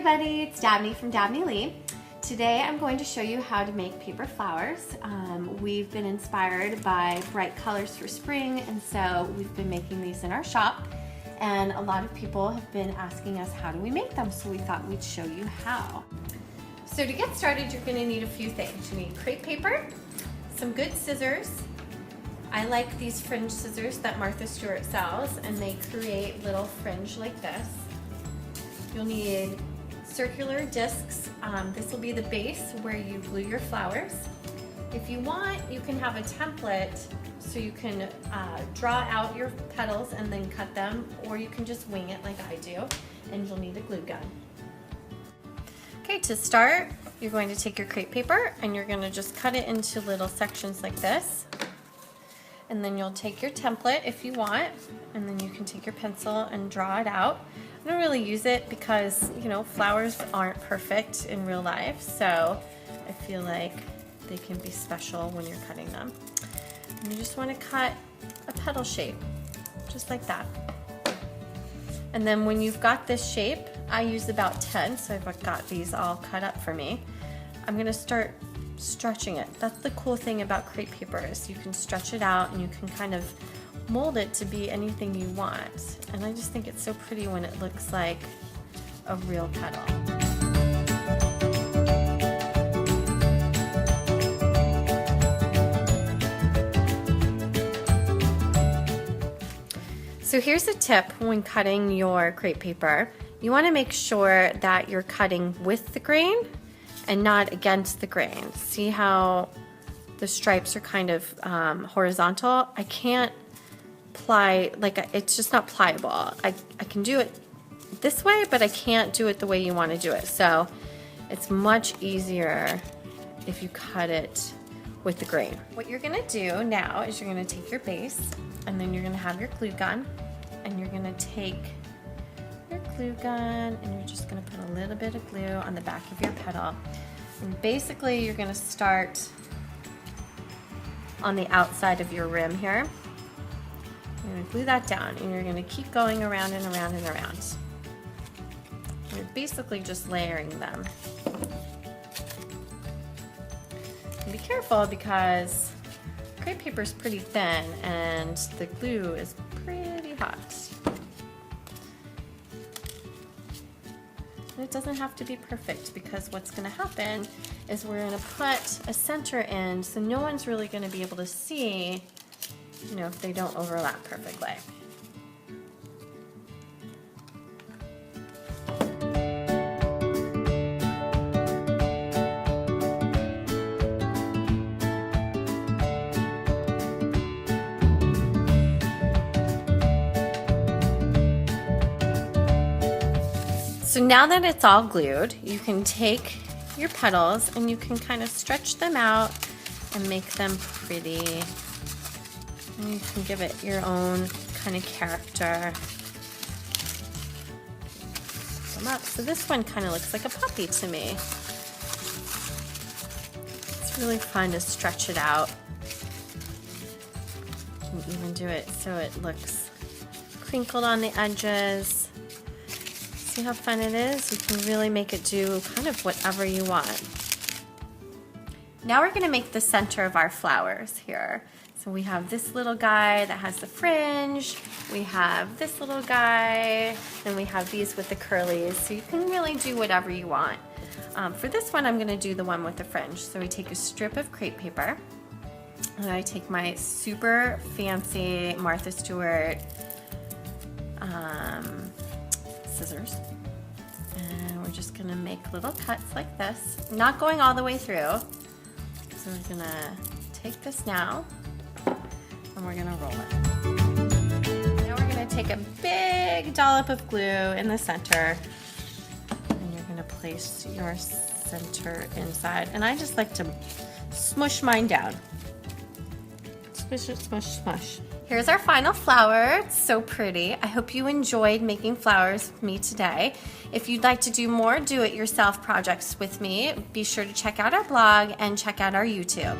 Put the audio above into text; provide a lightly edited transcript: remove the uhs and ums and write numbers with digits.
everybody, it's Dabney from Dabney Lee. Today I'm going to show you how to make paper flowers. We've been inspired by bright colors for spring, and so we've been making these in our shop, and a lot of people have been asking us how do we make them, so we thought we'd show you how. So to get started, you're going to need a few things. You need crepe paper, some good scissors. I like these fringe scissors that Martha Stewart sells, and they create little fringe like this. You'll need circular discs. This will be the base where you glue your flowers. If you want, you can have a template so you can draw out your petals and then cut them, or you can just wing it like I do, and you'll need a glue gun. Okay, to start, you're going to take your crepe paper and you're going to just cut it into little sections like this. And then you'll take your template if you want, and then you can take your pencil and draw it out. I don't really use it because, you know, flowers aren't perfect in real life, so I feel like they can be special when you're cutting them. And you just want to cut a petal shape, just like that. And then when you've got this shape, I use about 10, so I've got these all cut up for me. I'm going to start stretching it. That's the cool thing about crepe paper, is you can stretch it out and you can kind of mold it to be anything you want. And I just think it's so pretty when it looks like a real petal. So here's a tip when cutting your crepe paper. You want to make sure that you're cutting with the grain and not against the grain. See how the stripes are kind of horizontal? I can't ply, like, it's just not pliable. I can do it this way, but I can't do it the way you want to do it. So it's much easier if you cut it with the grain. What you're gonna do now is you're gonna take your base, and then you're gonna have your glue gun, and you're gonna take your glue gun and you're just going to put a little bit of glue on the back of your petal. And basically you're going to start on the outside of your rim here. You're going to glue that down, and you're going to keep going around and around and around. You're basically just layering them. And be careful because crepe paper is pretty thin and the glue is pretty hot. It doesn't have to be perfect, because what's going to happen is we're going to put a center in, so no one's really going to be able to see, you know, if they don't overlap perfectly. So now that it's all glued, you can take your petals and you can kind of stretch them out and make them pretty. And you can give it your own kind of character. Put them up. So this one kind of looks like a puppy to me. It's really fun to stretch it out. You can even do it so it looks crinkled on the edges. See how fun it is? You can really make it do kind of whatever you want. Now we're going to make the center of our flowers here. So we have this little guy that has the fringe, we have this little guy, and we have these with the curlies. So you can really do whatever you want. For this one, I'm going to do the one with the fringe. So we take a strip of crepe paper, and I take my super fancy Martha Stewart scissors, and we're just gonna make little cuts like this, not going all the way through. So we're gonna take this now and we're gonna roll it. Now we're gonna take a big dollop of glue in the center, and you're gonna place your center inside, and I just like to smush mine down. Smush, smush, smush. Here's our final flower. It's so pretty. I hope you enjoyed making flowers with me today. If you'd like to do more do-it-yourself projects with me, be sure to check out our blog and check out our YouTube.